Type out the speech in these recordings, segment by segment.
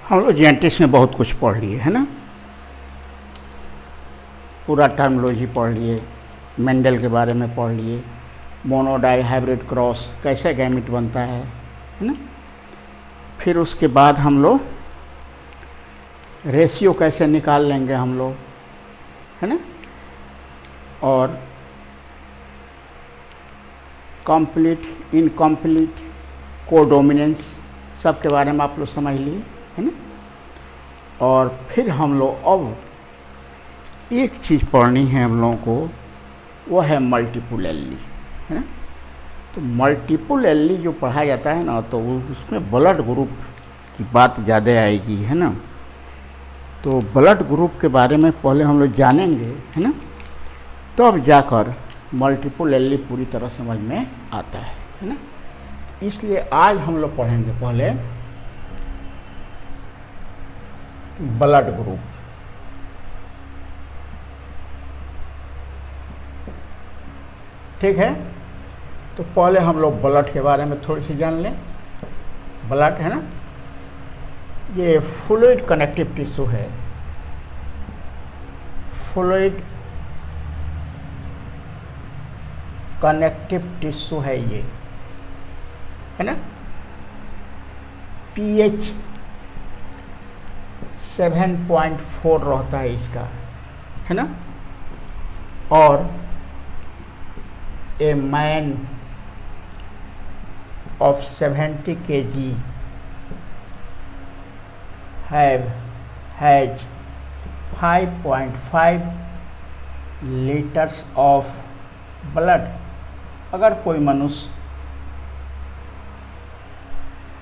हम लोग जेनेटिक्स में बहुत कुछ पढ़ लिए है ना, पूरा टर्मिनोलॉजी पढ़ लिए, मेंडल के बारे में पढ़ लिए, मोनोडाई हाइब्रिड क्रॉस कैसे गैमेट बनता है ना। फिर उसके बाद हम लोग रेशियो कैसे निकाल लेंगे हम लोग, है ना, और कंप्लीट इनकम्प्लीट कोडोमिनेंस सब के बारे में आप लोग समझ लिए, है ना। और फिर हम लोग अब एक चीज़ पढ़नी है हम लोगों को, वो है मल्टीपल एलली, है ना। तो मल्टीपल एलली जो पढ़ा जाता है ना, तो उसमें ब्लड ग्रुप की बात ज़्यादा आएगी, है ना। तो ब्लड ग्रुप के बारे में पहले हम लोग जानेंगे, है ना, तो अब जाकर मल्टीपल एलली पूरी तरह समझ में आता है ना। इसलिए आज हम लोग पढ़ेंगे पहले ब्लड ग्रुप। ठीक है, तो पहले हम लोग ब्लड के बारे में थोड़ी सी जान लें। ब्लड है ना, ये फ्लूइड कनेक्टिव टिश्यू है, फ्लूइड कनेक्टिव टिश्यू है ये, है ना। pH 7.4 रहता है इसका, है ना। और a man of 70 kg has 5.5 liters of blood। अगर कोई मनुष्य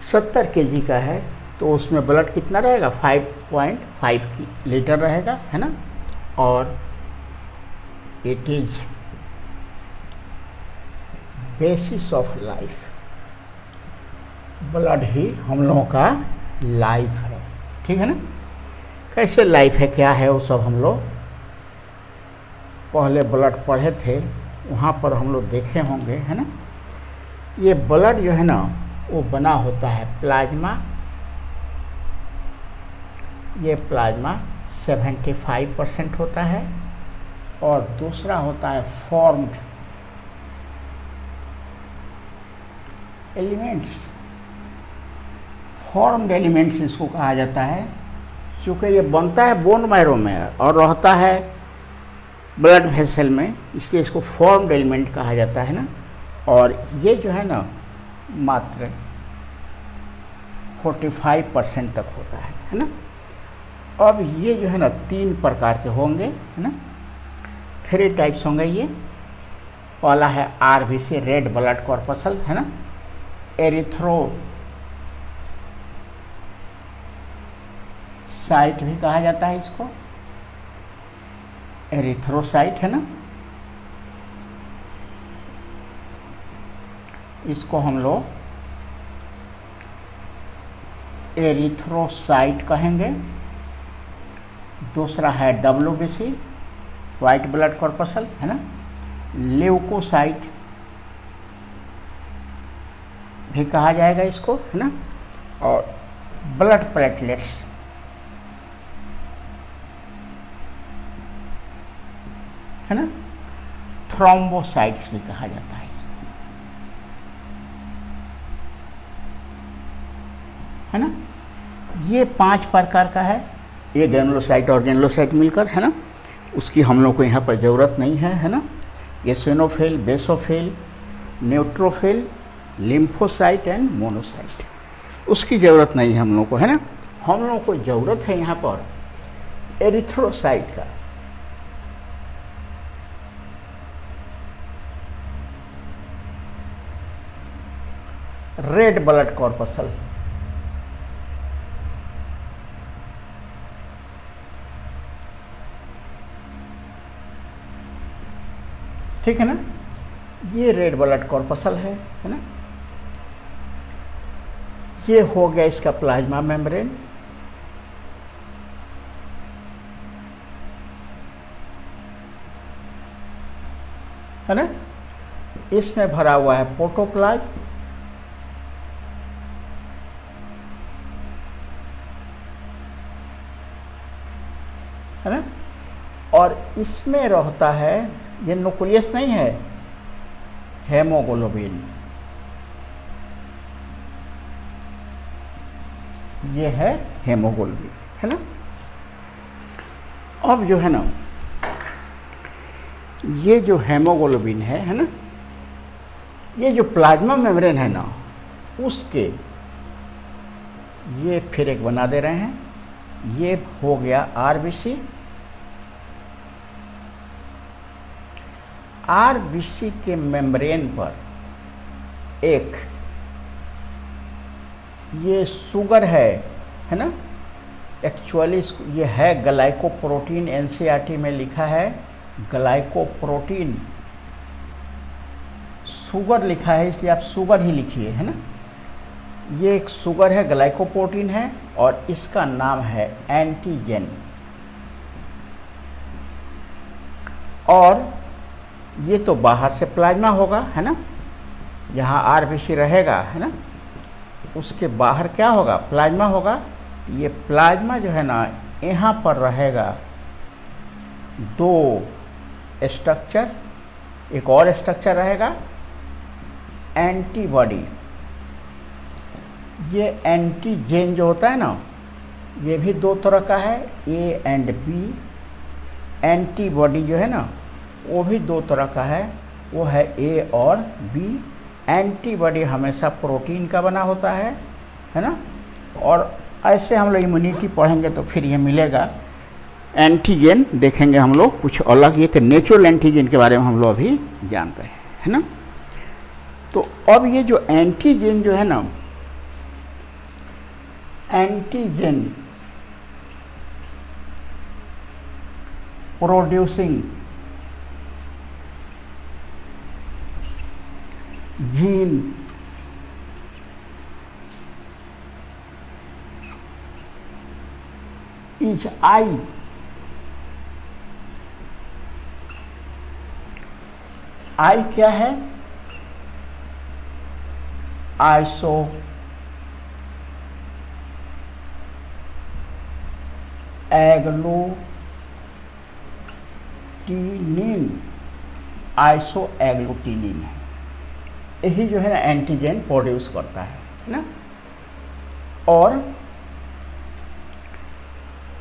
70 kg का है तो उसमें ब्लड कितना रहेगा, 5.5 लीटर रहेगा, है ना। और it is basis of life, blood ही हम लोगों का लाइफ है, ठीक है ना। कैसे लाइफ है, क्या है, वो सब हम लोग पहले ब्लड पढ़े थे, वहाँ पर हम लोग देखे होंगे, है ना। ये ब्लड जो है ना, वो बना होता है प्लाज्मा, ये प्लाज्मा 75% होता है, और दूसरा होता है फॉर्म्ड एलिमेंट्स। फॉर्म्ड एलिमेंट्स इसको कहा जाता है, क्योंकि ये बनता है बोन मैरो में और रहता है ब्लड वेसल में, इसलिए इसको फॉर्म्ड एलिमेंट कहा जाता है ना। और ये जो है ना, मात्र 45% तक होता है ना। अब ये जो है ना 3 प्रकार के होंगे, है ना, 3 टाइप्स होंगे ये। पहला है RBC, रेड ब्लड कॉर्पसल, है ना। एरिथ्रोसाइट भी कहा जाता है इसको, एरिथ्रोसाइट, है ना। इसको हम लोग एरिथ्रोसाइट कहेंगे। दूसरा है WBC, वाइट ब्लड कॉर्पसल, है ना। ल्यूकोसाइट भी कहा जाएगा इसको, है ना। और ब्लड प्लेटलेट्स, है ना। थ्रोम्बोसाइट्स भी कहा जाता है इसको, है ना। ये 5 प्रकार का है, ये ग्रेनुलोसाइट और ग्रेनुलोसाइट मिलकर, है ना। उसकी हम लोग को यहाँ पर ज़रूरत नहीं है ना। ये eosinophil, basophil, neutrophil, lymphocyte and monocyte, उसकी ज़रूरत नहीं है हम लोग को, है ना। हम लोग को ज़रूरत है यहाँ पर एरिथ्रोसाइट का। रेड ब्लड कॉर्पसल, ठीक है ना। ये रेड ब्लड कॉर्पसल है ना। ये हो गया इसका प्लाज्मा मेम्ब्रेन, है ना। इसमें भरा हुआ है प्रोटोप्लाज्म, इसमें रहता है, ये न्यूक्लियस नहीं है, हेमोग्लोबिन, ये है हेमोग्लोबिन, है ना। अब जो है ना, ये जो हेमोग्लोबिन है ना, ये जो प्लाज्मा मेम्ब्रेन है ना, उसके ये फिर एक बना दे रहे हैं, ये हो गया आरबीसी। आरबीसी के मेम्ब्रेन पर एक ये शुगर है ना, एक्चुअली ये है ग्लाइकोप्रोटीन, एनसीईआरटी में लिखा है ग्लाइकोप्रोटीन, शुगर लिखा है इसलिए आप शुगर ही लिखिए, है ना। ये एक शुगर है, ग्लाइकोप्रोटीन है, और इसका नाम है एंटीजन। और ये तो बाहर से प्लाज्मा होगा, है ना, यहाँ आरबीसी रहेगा, है ना, उसके बाहर क्या होगा, प्लाज्मा होगा। ये प्लाज्मा जो है ना, यहाँ पर रहेगा दो स्ट्रक्चर, एक और स्ट्रक्चर रहेगा एंटीबॉडी। ये एंटीजन जो होता है ना, ये भी दो तरह का है, ए एंड बी। एंटीबॉडी जो है ना, वो भी दो तरह का है, वो है ए और बी। एंटीबॉडी हमेशा प्रोटीन का बना होता है ना। और ऐसे हम लोग इम्यूनिटी पढ़ेंगे तो फिर ये मिलेगा। एंटीजन देखेंगे हम लोग कुछ अलग, ये तो नेचुरल एंटीजन के बारे में हम लोग अभी जान रहे हैं, है ना। तो अब ये जो एंटीजन जो है ना, antigen producing gene is I. I क्या है, आइसो एग्लूटिनिन, आइसो एग्लूटिनिन है, यही जो है ना एंटीजन प्रोड्यूस करता है ना। और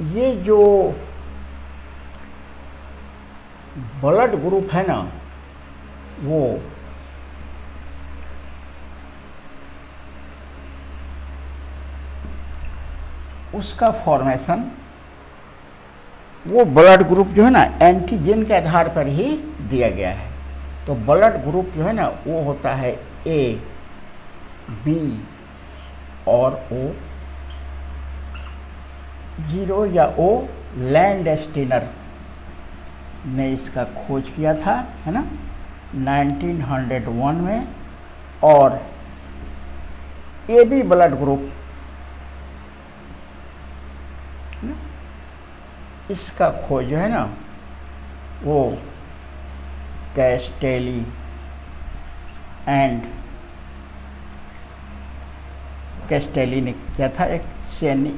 ये जो ब्लड ग्रुप है ना, वो उसका फॉर्मेशन, वो ब्लड ग्रुप जो है ना एंटीजन के आधार पर ही दिया गया है। तो ब्लड ग्रुप जो है ना, वो होता है ए, बी और ओ। 0 या O लैंडस्टीनर ने इसका खोज किया था, है ना, 1901 में। और ए बी ब्लड ग्रुप, इसका खोज जो है ना, वो कैस्टेली ने किया था, एक सेनी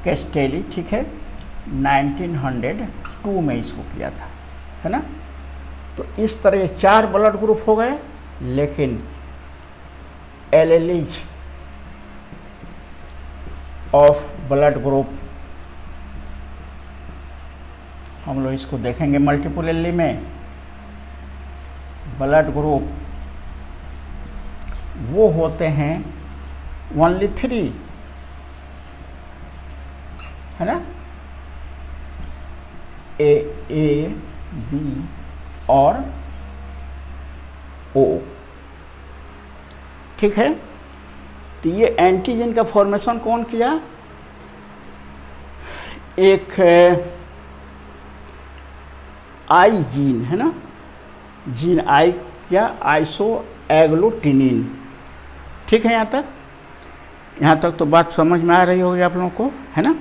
कैस्टेली, ठीक है, 1902 में इसको किया था, है ना। तो इस तरह ये 4 ब्लड ग्रुप हो गए, लेकिन एलेलीज ऑफ ब्लड ग्रुप हम लोग इसको देखेंगे मल्टीपल एली में। ब्लड ग्रुप वो होते हैं ओनली 3, है ना, ए बी और ओ, ठीक है। तो ये एंटीजन का फॉर्मेशन कौन किया, एक आई जीन है ना, जीन आई क्या, आइसो एग्लूटिनिन, ठीक है। यहाँ तक तो बात समझ में आ रही होगी आप लोगों को, है ना।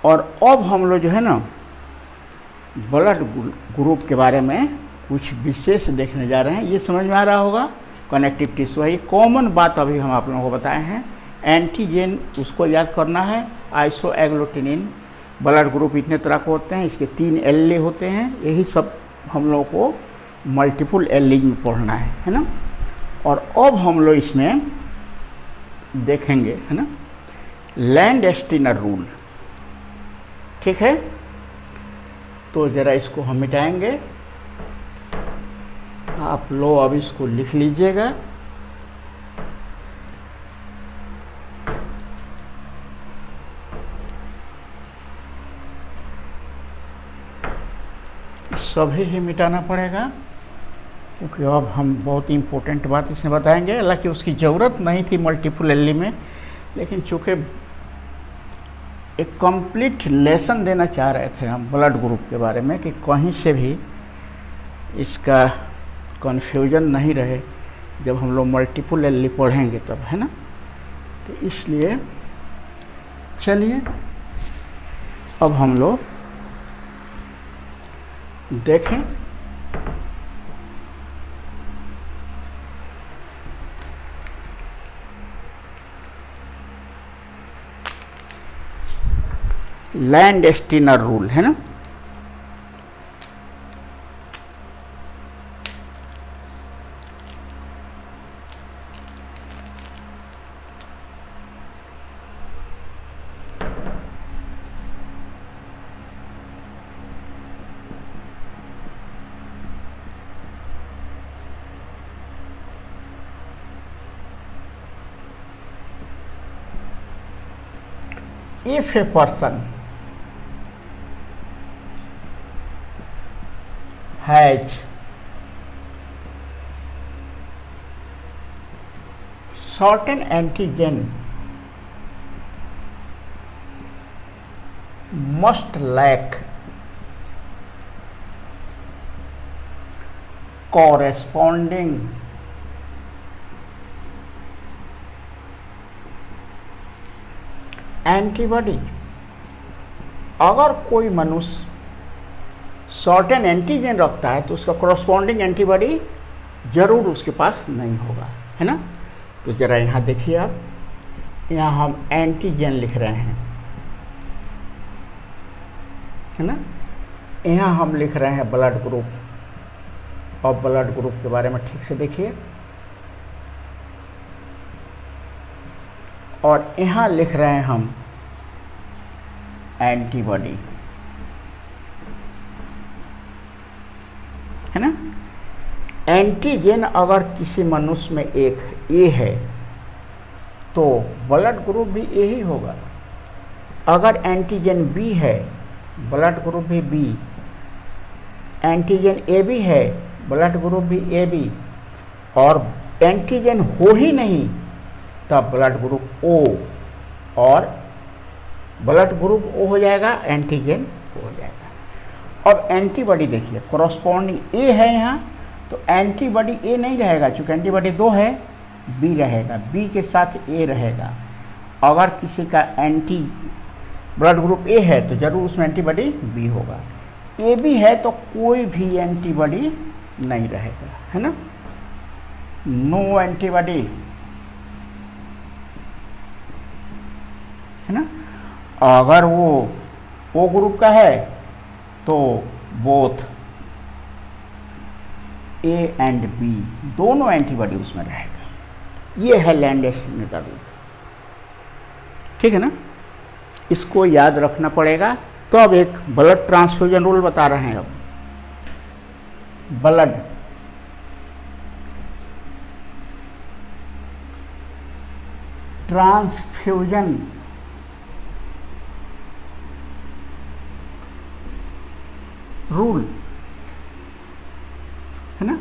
और अब हम लोग जो है ना ब्लड ग्रुप के बारे में कुछ विशेष देखने जा रहे हैं। ये समझ में आ रहा होगा, कनेक्टिव टिश्यू है, ये कॉमन बात अभी हम आप लोगों को बताए हैं। एंटीजन उसको याद करना है, आइसो एग्लूटिनिन, ब्लड ग्रुप इतने तरह के होते हैं, इसके 3 एल होते हैं, यही सब हम लोग को मल्टीपल एलिंग में पढ़ना है ना। और अब हम लोग इसमें देखेंगे, है ना, लैंडस्टीनर रूल। ठीक है, तो ज़रा इसको हम मिटाएंगे। आप लोग अब इसको लिख लीजिएगा। सभी ही मिटाना पड़ेगा, क्योंकि अब हम बहुत इम्पोर्टेंट बात इसमें बताएंगे। हालांकि उसकी ज़रूरत नहीं थी मल्टीपल एल में, लेकिन चूँकि एक कंप्लीट लेसन देना चाह रहे थे हम ब्लड ग्रुप के बारे में, कि कहीं से भी इसका कन्फ्यूजन नहीं रहे जब हम लोग मल्टीपल एल पढ़ेंगे तब, है ना। तो इसलिए चलिए अब हम लोग देखें लैंडस्टीनर रूल, है ना। If a person has certain antigen must lack corresponding antibody. अगर कोई मनुष्य सर्टेन एंटीजन रखता है तो उसका कॉरस्पॉन्डिंग एंटीबॉडी जरूर उसके पास नहीं होगा, है ना। तो जरा यहाँ देखिए आप, यहाँ हम एंटीजन लिख रहे हैं, है ना। यहाँ हम लिख रहे हैं ब्लड ग्रुप। और ब्लड ग्रुप के बारे में ठीक से देखिए, और यहाँ लिख रहे हैं हम एंटीबॉडी, है ना। एंटीजन अगर किसी मनुष्य में एक ए है तो ब्लड ग्रुप भी ए ही होगा। अगर एंटीजन बी है, ब्लड ग्रुप भी बी। एंटीजन ए बी है, ब्लड ग्रुप भी ए बी। और एंटीजन हो ही नहीं तब ब्लड ग्रुप ओ, और ब्लड ग्रुप ओ हो जाएगा, एंटीजन हो जाएगा। अब एंटीबॉडी देखिए, कॉरस्पॉन्डिंग ए है यहाँ, तो एंटीबॉडी ए नहीं रहेगा, चूँकि एंटीबॉडी 2 है, बी रहेगा, बी के साथ ए रहेगा। अगर किसी का एंटी ब्लड ग्रुप ए है तो जरूर उसमें एंटीबॉडी बी होगा। ए बी है तो कोई भी एंटीबॉडी नहीं रहेगा, है ना। नो एंटीबॉडी, है ना। अगर वो ओ ग्रुप का है तो बोथ ए एंड बी दोनों एंटीबॉडी उसमें रहेगा। ये है लैंडस्टीनर का रूल, ठीक है ना। इसको याद रखना पड़ेगा। तो अब एक ब्लड ट्रांसफ्यूजन रूल बता रहे हैं। अब ब्लड ट्रांसफ्यूजन रूल, है ना।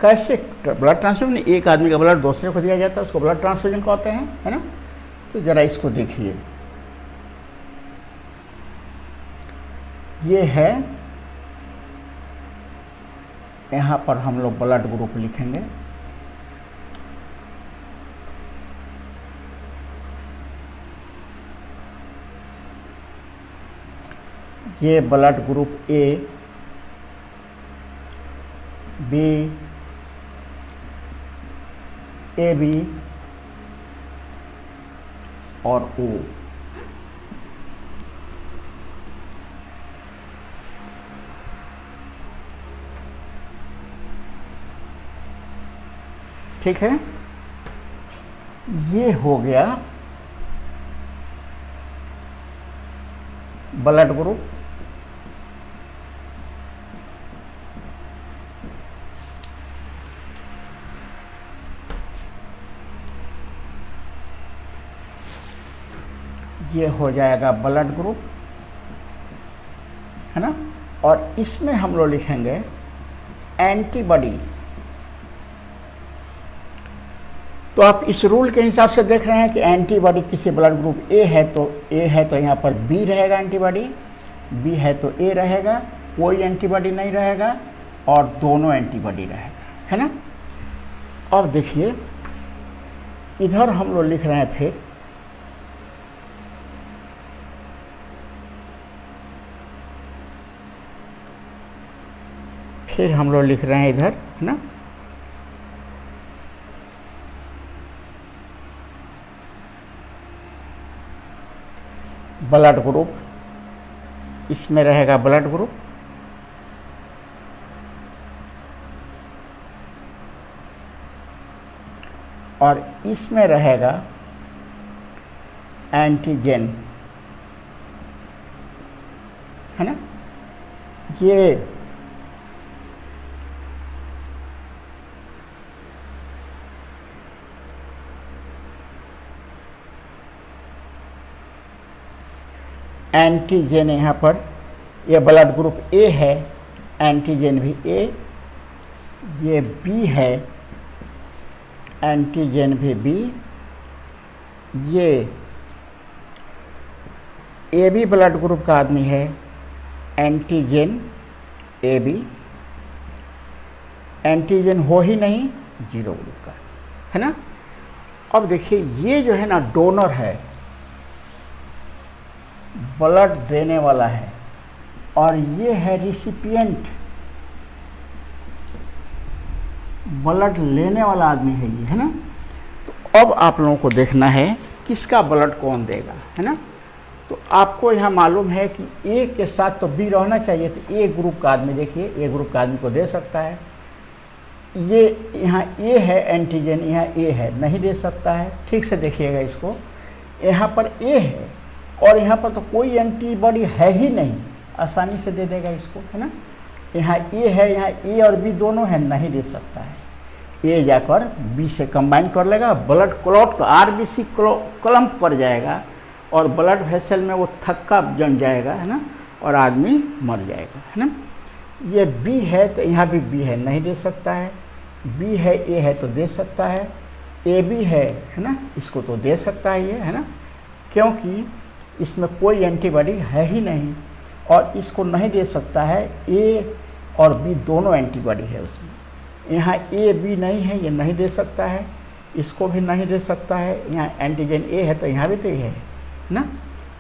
कैसे ब्लड ट्रांसफ्यूजन, एक आदमी का ब्लड दूसरे को दिया जाता है, उसको ब्लड ट्रांसफ्यूजन कहते हैं, है ना। तो जरा इसको देखिए, ये है, यहाँ पर हम लोग ब्लड ग्रुप लिखेंगे। ये blood group A, B, A B और ओ। ठीक है, ये हो गया ब्लड ग्रुप। ये हो जाएगा ब्लड ग्रुप, है ना। और इसमें हम लोग लिखेंगे एंटीबॉडी। तो आप इस रूल के हिसाब से देख रहे हैं कि एंटीबॉडी किसी ब्लड ग्रुप ए है तो यहाँ पर बी रहेगा एंटीबॉडी, बी है तो ए रहेगा, कोई एंटीबॉडी नहीं रहेगा और दोनों एंटीबॉडी रहेगा, है ना। अब देखिए इधर हम लोग लिख रहे हैं फिर हम लोग लिख रहे हैं इधर, है ना, ब्लड ग्रुप। इसमें रहेगा ब्लड ग्रुप, और इसमें रहेगा एंटीजन, है ना। ये एंटीजन यहाँ पर, ये ब्लड ग्रुप ए है, एंटीजन भी ए, ये बी है, एंटीजन भी बी, ये ए बी ब्लड ग्रुप का आदमी है, एंटीजन ए बी, एंटीजन हो ही नहीं, जीरो ग्रुप का, है ना। अब देखिए ये जो है ना डोनर है, ब्लड देने वाला है, और ये है रिसिपिएंट, ब्लड लेने वाला आदमी है ये, है ना। तो अब आप लोगों को देखना है किसका ब्लड कौन देगा, है ना। तो आपको यहाँ मालूम है कि ए के साथ तो बी रहना चाहिए, तो ए ग्रुप का आदमी देखिए ए ग्रुप का आदमी को दे सकता है। ये यहाँ ए है एंटीजन, यहाँ ए है, नहीं दे सकता है। ठीक से देखिएगा इसको, यहाँ पर ए है और यहाँ पर तो कोई एंटीबॉडी है ही नहीं, आसानी से दे देगा इसको, है ना। यहाँ ए है, यहाँ ए और बी दोनों है, नहीं दे सकता है। ए जाकर बी से कंबाइन कर लेगा, ब्लड क्लॉट आरबीसी क्लम्प कर जाएगा और ब्लड वेसल में वो थक्का जम जाएगा, है ना, और आदमी मर जाएगा, है ना। ये बी है तो यहाँ भी बी है, नहीं दे सकता है। बी है, ए है तो दे सकता है। ए बी है ना, इसको तो दे सकता है ये, है ना, क्योंकि इसमें कोई एंटीबॉडी है ही नहीं। और इसको नहीं दे सकता है, ए और बी दोनों एंटीबॉडी है उसमें। यहाँ ए बी नहीं है, ये नहीं दे सकता है, इसको भी नहीं दे सकता है। यहाँ एंटीजन ए है तो यहाँ भी तो ये है ना,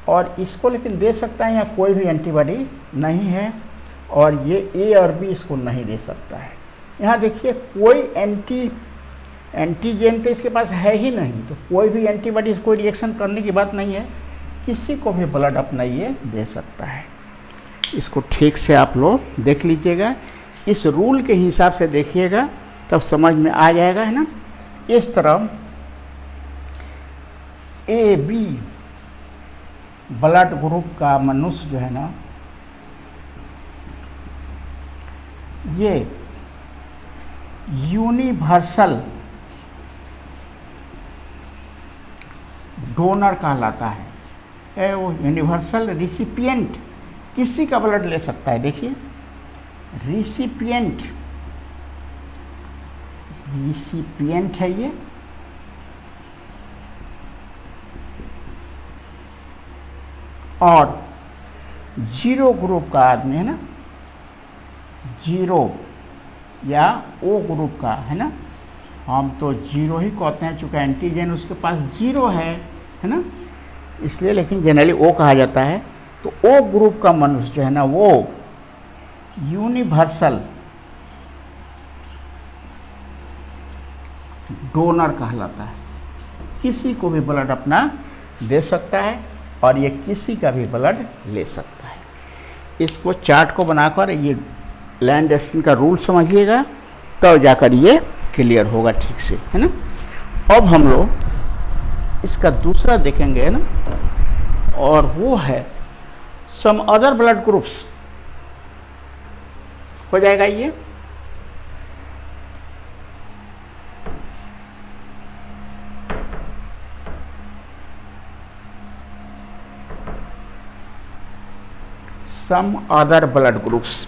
और इसको लेकिन दे सकता है, यहाँ कोई भी एंटीबॉडी नहीं है। और ये ए और बी इसको नहीं दे सकता है। यहाँ देखिए कोई एंटीजन तो इसके पास है ही नहीं, तो कोई भी एंटीबॉडी कोई रिएक्शन करने की बात नहीं है, किसी को भी ब्लड अपना ये दे सकता है। इसको ठीक से आप लोग देख लीजिएगा, इस रूल के हिसाब से देखिएगा तब समझ में आ जाएगा, है ना। इस तरह ए बी ब्लड ग्रुप का मनुष्य जो है ना, ये यूनिवर्सल डोनर कहलाता है। वो यूनिवर्सल रिसिपिएंट किसी का ब्लड ले सकता है। देखिए रिसिपिएंट है ये, और जीरो ग्रुप का आदमी है ना, जीरो या ओ ग्रुप का, है ना, हम तो जीरो ही कहते हैं चूँकि एंटीजन उसके पास जीरो है ना, इसलिए, लेकिन जनरली ओ कहा जाता है। तो ओ ग्रुप का मनुष्य जो है ना, वो यूनिवर्सल डोनर कहलाता है। किसी को भी ब्लड अपना दे सकता है और ये किसी का भी ब्लड ले सकता है। इसको चार्ट को बनाकर ये लैंड स्टीन का रूल समझिएगा, तब जाकर ये क्लियर होगा ठीक से, है ना। अब हम लोग इसका दूसरा देखेंगे, है ना, और वो है सम अदर ब्लड ग्रुप्स। हो जाएगा ये। some other blood groups.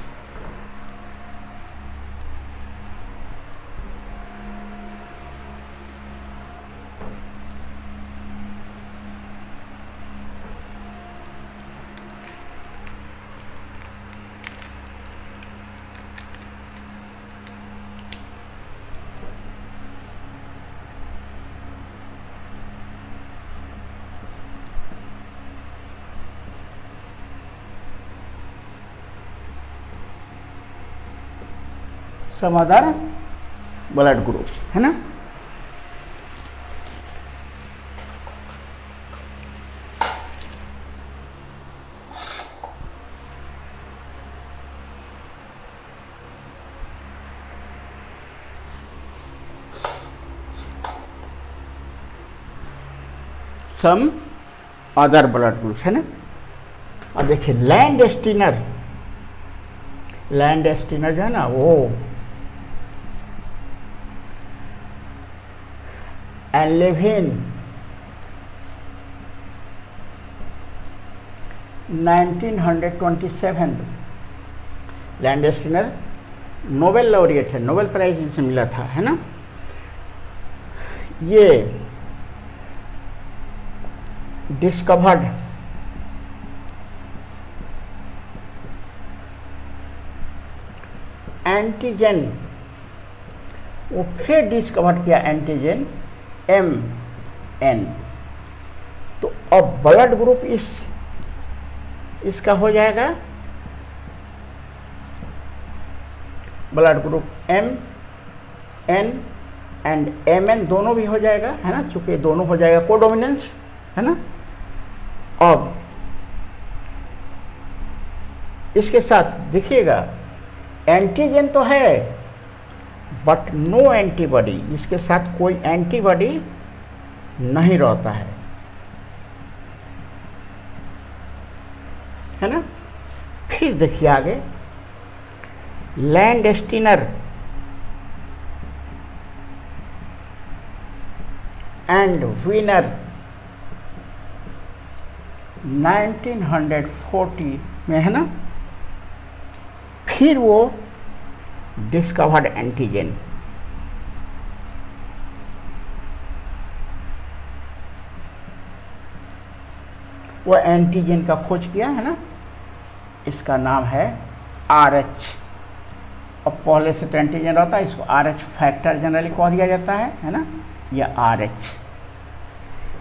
Some other blood groups, है ना। सम अदर ब्लड ग्रुप्स, है ना। अब देखिए लैंड स्टीनर, लैंड स्टीनर जो है ना वो 1927 लैंड स्टीनर नोबेल लॉरिएट है, नोबेल प्राइज इनसे मिला था, है ना। ये डिस्कवर्ड एंटीजन, वो फिर डिस्कवर किया एंटीजन MN। तो अब ब्लड ग्रुप इसका हो जाएगा blood group MN and MN दोनों भी हो जाएगा, है ना, चूंकि दोनों हो जाएगा कोडोमिनेंस, है ना। अब इसके साथ देखिएगा एंटीजन तो है बट नो एंटीबॉडी, इसके साथ कोई एंटीबॉडी नहीं रहता है ना। फिर देखिए आगे लैंड स्टीनर एंड वीनर 1940 में, है ना। फिर वो डिस्कवर्ड एंटीजन, वो एंटीजन का खोज किया, है ना। इसका नाम है RH। अब पहले से तो एंटीजन रहता है, इसको RH फैक्टर जनरली कह दिया जाता है ना, या RH,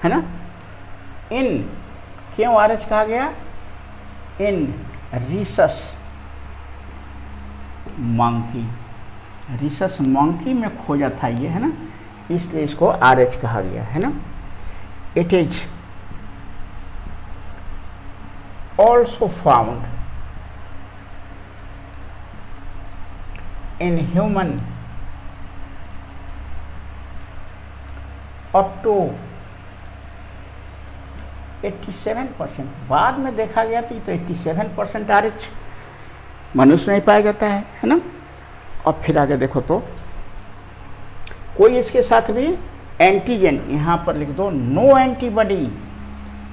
है ना। इन क्यों RH कहा गया? इन रिसस मंकी, रिसस मंकी में खोजा था ये, है ना, इसलिए इसको RH कहा गया, है ना। It is also found in human up to 87%। बाद में देखा गया तो 87% RH मनुष्य में पाया जाता है ना। और फिर आगे देखो तो कोई इसके साथ भी एंटीजन, यहाँ पर लिख दो नो एंटीबॉडी,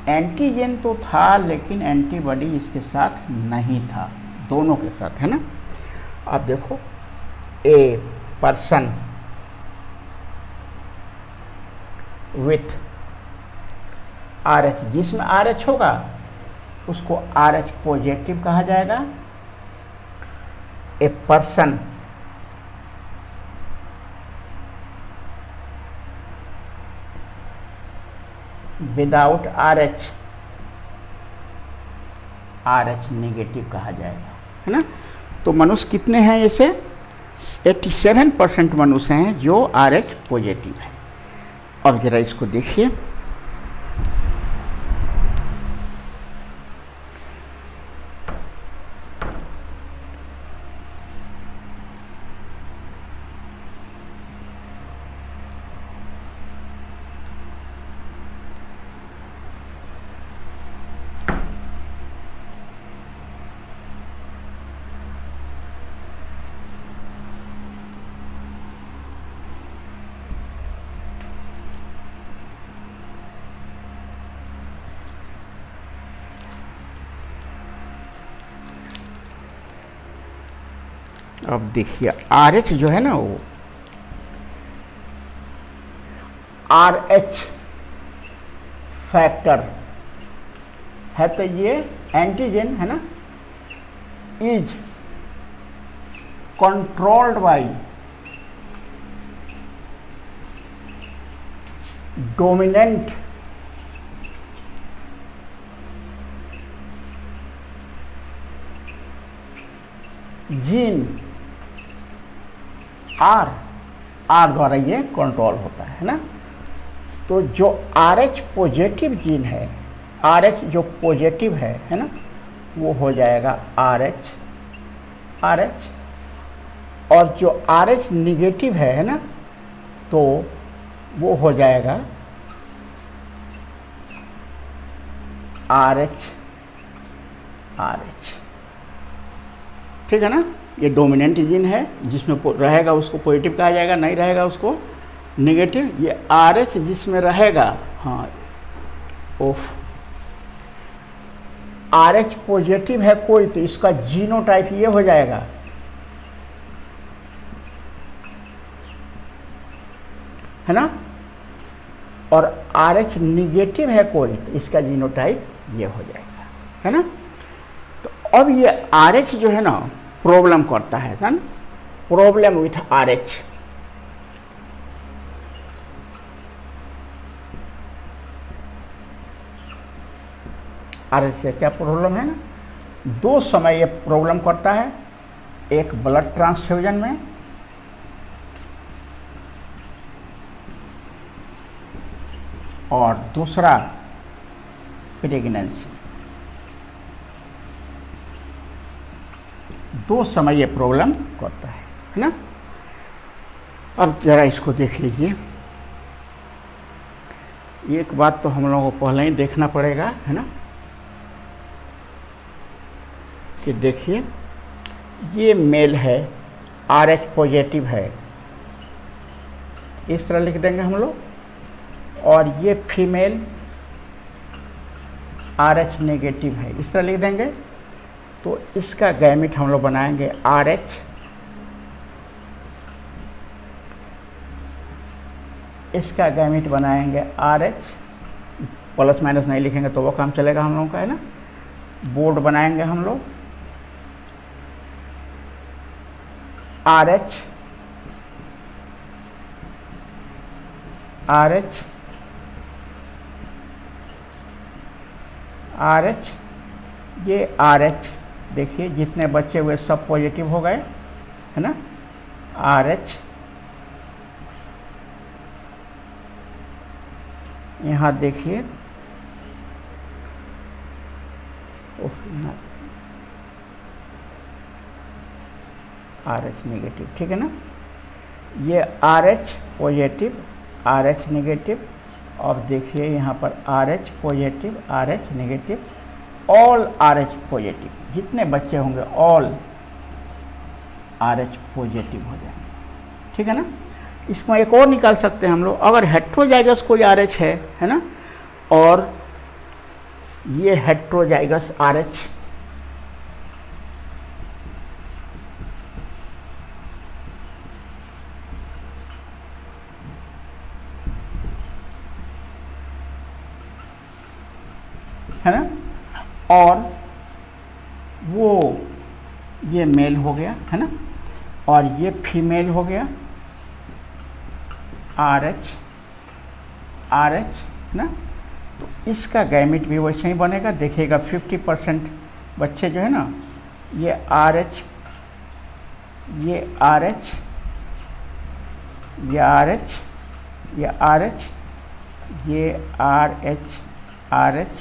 एंटीजन तो था लेकिन एंटीबॉडी इसके साथ नहीं था, दोनों के साथ, है ना। अब देखो ए पर्सन विथ RH, जिसमें RH होगा उसको RH पॉजिटिव कहा जाएगा। A person without RH negative कहा जाएगा, है ना। तो मनुष्य कितने हैं? ऐसे 87% मनुष्य हैं जो RH पॉजिटिव है। अब जरा इसको देखिए, अब देखिए RH जो है ना वो RH फैक्टर है, तो ये एंटीजन है ना, is controlled by dominant gene R द्वारा ये कंट्रोल होता है ना। तो जो RH पॉजिटिव जीन है, RH जो पॉजिटिव है ना, वो हो जाएगा RH, और जो RH निगेटिव है ना, तो वो हो जाएगा RH। ठीक है ना। ये डोमिनेंट जीन है, जिसमें रहेगा उसको पॉजिटिव कहा जाएगा, नहीं रहेगा उसको नेगेटिव। ये RH जिसमें रहेगा, हाँ RH पॉजिटिव है कोई, तो इसका जीनोटाइप ये हो जाएगा, है ना। और RH निगेटिव है कोई, तो इसका जीनोटाइप ये हो जाएगा, है ना। तो अब ये RH जो है ना प्रॉब्लम करता है ना, प्रॉब्लम विथ RH। RH से क्या प्रॉब्लम है ना, दो समय ये प्रॉब्लम करता है, एक ब्लड ट्रांसफ्यूजन में और दूसरा प्रेगनेंसी। दो समय ये प्रॉब्लम करता है ना। अब जरा इसको देख लीजिए। एक बात तो हम लोगों को पहले ही देखना पड़ेगा, है ना, कि देखिए ये मेल है, RH पॉजिटिव है, इस तरह लिख देंगे हम लोग, और ये फीमेल RH नेगेटिव है, इस तरह लिख देंगे। तो इसका गैमेट हम लोग बनाएंगे RH, इसका गैमेट बनाएंगे RH, प्लस माइनस नहीं लिखेंगे तो वो काम चलेगा हम लोगों का, है ना। बोर्ड बनाएंगे हम लोग RH, ये RH देखिए जितने बच्चे हुए सब पॉजिटिव हो गए, है ना। RH यहाँ देखिए, RH नेगेटिव, ठीक है ना। ये RH पॉजिटिव, RH नेगेटिव। अब देखिए यहाँ पर RH positive, RH negative, all RH positive, जितने बच्चे होंगे ऑल RH पॉजिटिव हो जाएंगे, ठीक है ना। इसमें एक और निकाल सकते हैं हम लोग, अगर हेट्रोजाइगस कोई RH है ना, और ये हेट्रोजाइगस RH, है ना, और वो ये मेल हो गया, है ना, और ये फीमेल हो गया RH, है ना। तो इसका गैमेट भी वैसे ही बनेगा, देखिएगा 50% बच्चे जो है ना, ये RH, ये RH, ये RH, ये RH, ये RH,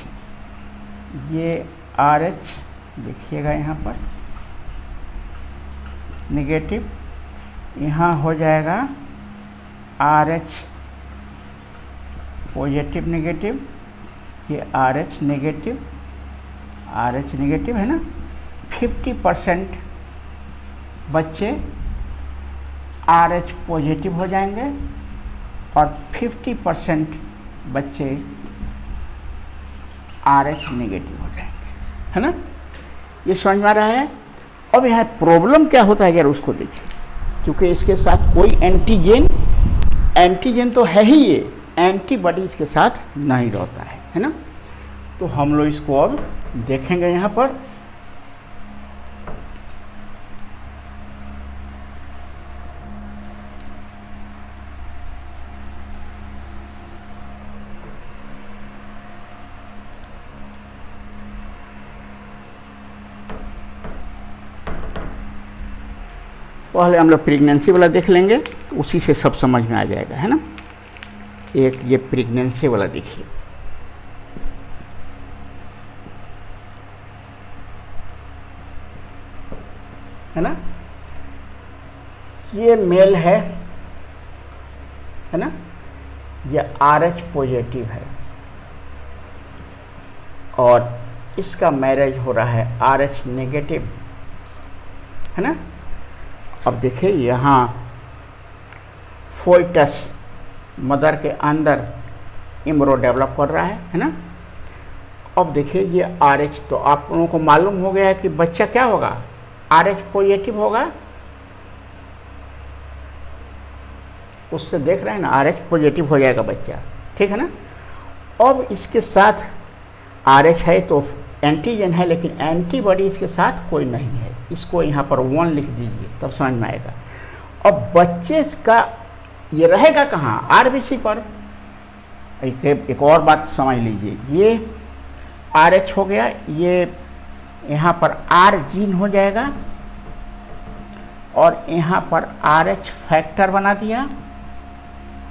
ये RH, देखिएगा यहाँ पर नेगेटिव, यहाँ हो जाएगा RH पॉजिटिव नेगेटिव, ये RH नेगेटिव, है ना। 50% बच्चे RH पॉजिटिव हो जाएंगे और 50% बच्चे RH नेगेटिव हो जाएंगे, है ना। ये समझ में आ रहा है। अब यहाँ प्रॉब्लम क्या होता है जरा उसको देखिए, क्योंकि इसके साथ कोई एंटीजन तो है ही, ये एंटीबॉडी इसके साथ नहीं रहता है ना। तो हम लोग इसको अब देखेंगे यहाँ पर। पहले हम लोग प्रेगनेंसी वाला देख लेंगे, तो उसी से सब समझ में आ जाएगा, है ना। एक ये प्रेगनेंसी वाला देखिए, है ना, ये मेल है ना, ये RH पॉजिटिव है और इसका मैरिज हो रहा है RH नेगेटिव, है ना। अब देखिए यहाँ फोइटस मदर के अंदर एम्ब्रो डेवलप कर रहा है ना। अब देखिए ये RH, तो आप लोगों को मालूम हो गया है कि बच्चा क्या होगा, RH पॉजिटिव होगा। उससे देख रहे हैं ना, RH पॉजिटिव हो जाएगा बच्चा, ठीक है ना। अब इसके साथ RH है तो एंटीजन है, लेकिन एंटीबॉडी इसके साथ कोई नहीं है। इसको यहाँ पर 1 लिख दीजिए, तब समझ में आएगा। अब बच्चे का ये रहेगा कहाँ, RBC पर। एक और बात समझ लीजिए, ये RH हो गया, ये यहाँ पर R जीन हो जाएगा और यहाँ पर RH फैक्टर बना दिया,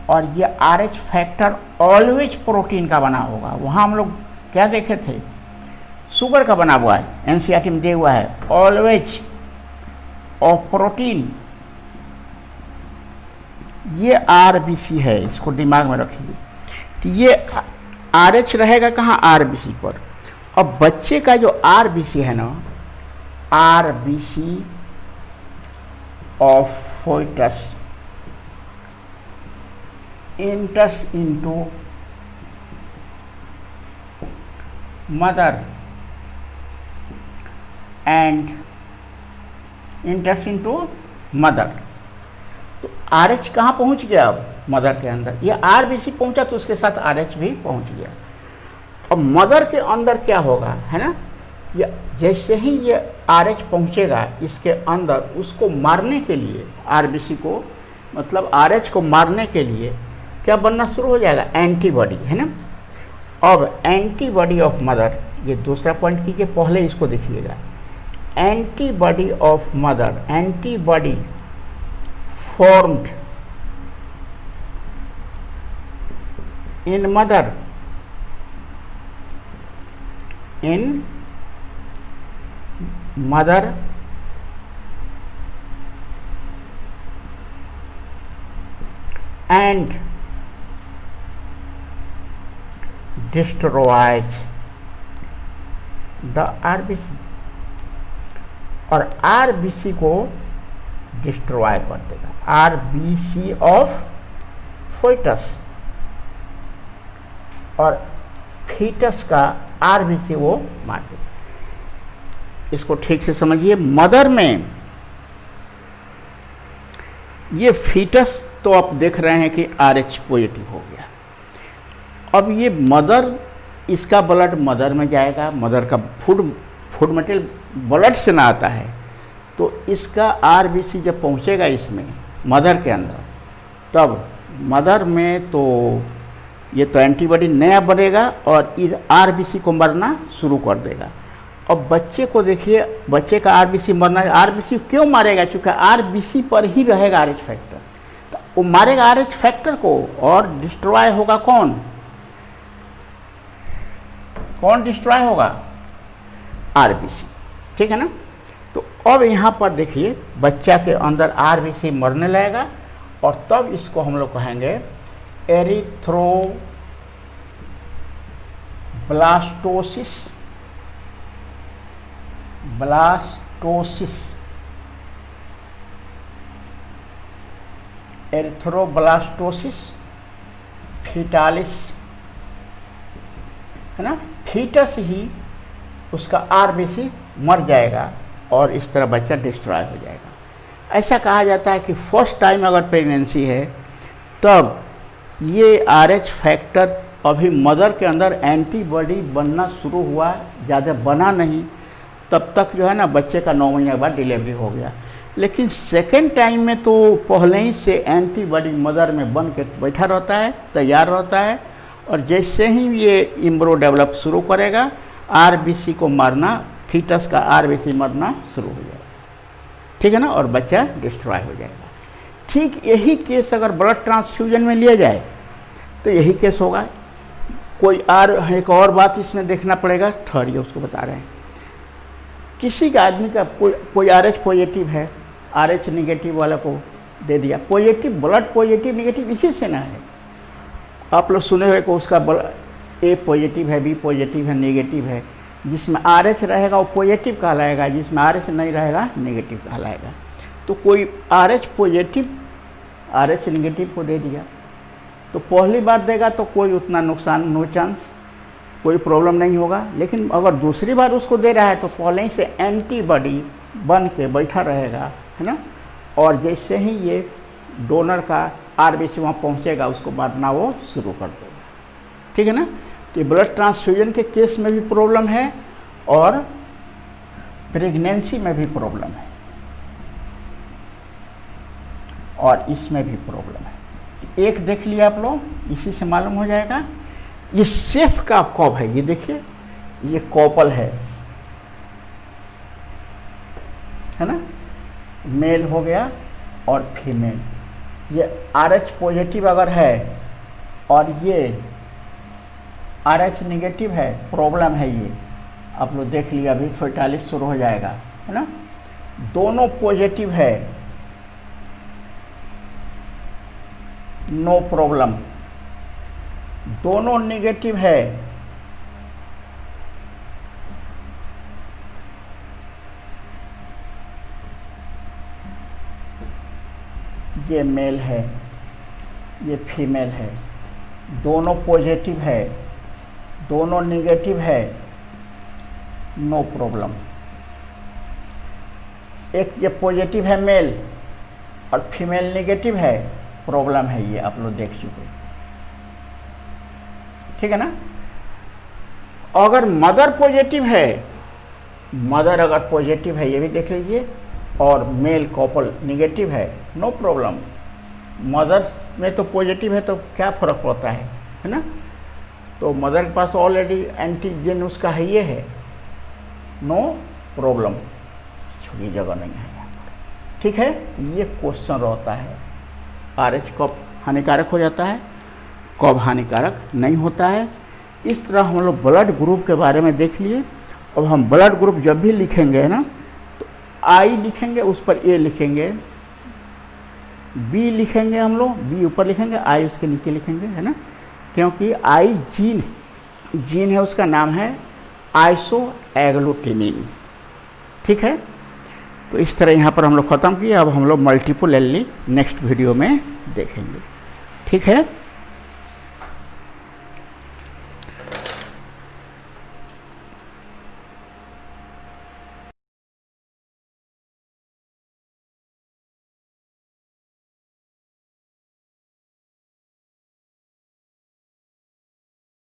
और ये RH फैक्टर ऑलवेज प्रोटीन का बना होगा। वहाँ हम लोग क्या देखे थे, शुगर का बना हुआ है, NCERT में दिया हुआ है, ऑलवेज ऑफ प्रोटीन। ये RBC है, इसको दिमाग में रखिए। तो ये RH रहेगा कहाँ, RBC पर। अब बच्चे का जो RBC है ना, RBC of foetus enters into mother and enters into mother। तो RH कहाँ पहुँच गया, अब मदर के अंदर। ये RBC पहुँचा तो उसके साथ RH भी पहुँच गया। अब मदर के अंदर क्या होगा, है ना, ये जैसे ही ये RH पहुँचेगा इसके अंदर, उसको मारने के लिए RBC को, मतलब RH को मारने के लिए क्या बनना शुरू हो जाएगा, एंटीबॉडी, है ना। अब एंटीबॉडी ऑफ मदर, ये दूसरा पॉइंट कीजिए, पहले इसको देखिएगा। Antibody of mother, antibody formed in mother, in mother and destroys the RBC, और RBC को डिस्ट्रॉय कर देगा, RBC ऑफ फोइटस, और फीटस का RBC वो मार देगा। इसको ठीक से समझिए, मदर में ये फीटस तो आप देख रहे हैं कि RH पॉजिटिव हो गया। अब ये मदर, इसका ब्लड मदर में जाएगा, मदर का फूड मटेरियल ब्लड से ना आता है, तो इसका RBC जब पहुंचेगा इसमें मदर के अंदर, तब मदर में तो ये तो एंटीबॉडी नया बनेगा और RBC को मरना शुरू कर देगा। अब बच्चे को देखिए, बच्चे का RBC मरना, RBC क्यों मारेगा, चूँकि RBC पर ही रहेगा RH फैक्टर, तो वो मारेगा RH फैक्टर को, और डिस्ट्रॉय होगा कौन डिस्ट्रॉय होगा, RBC, ठीक है ना। तो अब यहाँ पर देखिए, बच्चा के अंदर RBC मरने लगेगा, और तब इसको हम लोग कहेंगे एरिथ्रोब्लास्टोसिस, एरिथ्रोब्लास्टोसिस फीटालिस, है ना। फीटस ही उसका RBC मर जाएगा, और इस तरह बच्चा डिस्ट्रॉय हो जाएगा। ऐसा कहा जाता है कि फर्स्ट टाइम अगर प्रेगनेंसी है तब ये RH फैक्टर अभी मदर के अंदर एंटीबॉडी बनना शुरू हुआ, ज़्यादा बना नहीं, तब तक जो है ना बच्चे का 9 महीने के बाद डिलीवरी हो गया। लेकिन सेकेंड टाइम में तो पहले ही से एंटीबॉडी मदर में बन के बैठा रहता है, तैयार रहता है, और जैसे ही ये इम्ब्रो डेवलप शुरू करेगा RBC को मारना, फीटस का RBC मरना शुरू हो जाएगा, ठीक है ना, और बच्चा डिस्ट्रॉय हो जाएगा। ठीक यही केस अगर ब्लड ट्रांसफ्यूजन में लिया जाए तो यही केस होगा। कोई एक और बात इसमें देखना पड़ेगा, ठहरिए उसको बता रहे हैं। किसी का आदमी का कोई RH पॉजिटिव है, RH निगेटिव वाला को दे दिया, पॉजिटिव ब्लड पॉजिटिव निगेटिव इसी से ना है। आप लोग सुने हुए को उसका A पॉजिटिव है, B पॉजिटिव है, नेगेटिव है, जिसमें RH रहेगा वो पॉजिटिव कहलाएगा, जिसमें RH नहीं रहेगा नेगेटिव कहलाएगा। तो कोई RH पॉजिटिव RH निगेटिव को दे दिया तो पहली बार देगा तो कोई उतना नुकसान, नो चांस, कोई प्रॉब्लम नहीं होगा। लेकिन अगर दूसरी बार उसको दे रहा है तो पहले ही से एंटीबॉडी बन के बैठा रहेगा, है ना, और जैसे ही ये डोनर का RBC वहाँ पहुँचेगा उसको मारना वो शुरू कर देगा, ठीक है ना। कि ब्लड ट्रांसफ्यूजन के केस में भी प्रॉब्लम है और प्रेगनेंसी में भी प्रॉब्लम है और इसमें भी प्रॉब्लम है। एक देख लिया आप लोग, इसी से मालूम हो जाएगा। ये सेफ का कॉप है, ये देखिए, ये कॉपल है ना, मेल हो गया और फीमेल। ये RH पॉजिटिव अगर है और ये RH निगेटिव है, प्रॉब्लम है ये, आप लोग देख लिया, अभी 45 शुरू हो जाएगा, है ना। दोनों पॉजिटिव है, नो प्रॉब्लम। दोनों निगेटिव है, ये मेल है, ये फीमेल है। दोनों पॉजिटिव है, दोनों निगेटिव है, नो प्रॉब्लम। एक ये पॉजिटिव है मेल और फीमेल निगेटिव है, प्रॉब्लम है, ये आप लोग देख चुके, ठीक है ना। अगर मदर पॉजिटिव है, मदर अगर पॉजिटिव है, ये भी देख लीजिए, और मेल कपल निगेटिव है, नो प्रॉब्लम। मदर में तो पॉजिटिव है तो क्या फ़र्क पड़ता है ना। तो मदर के पास ऑलरेडी एंटीजन उसका है, ये है, नो प्रॉब्लम, छोटी जगह नहीं है यहाँ पर, ठीक है। ये क्वेश्चन रहता है, RH कब हानिकारक हो जाता है, कब हानिकारक नहीं होता है। इस तरह हम लोग ब्लड ग्रुप के बारे में देख लिए। अब हम ब्लड ग्रुप जब भी लिखेंगे ना तो I लिखेंगे, उस पर A लिखेंगे, B लिखेंगे, हम लोग B ऊपर लिखेंगे, I उसके नीचे लिखेंगे, है ना, क्योंकि I जीन है, उसका नाम है आइसोएग्लूटिनिन, ठीक है। तो इस तरह यहाँ पर हम लोग ख़त्म किए। अब हम लोग मल्टीपल एलली नेक्स्ट वीडियो में देखेंगे, ठीक है।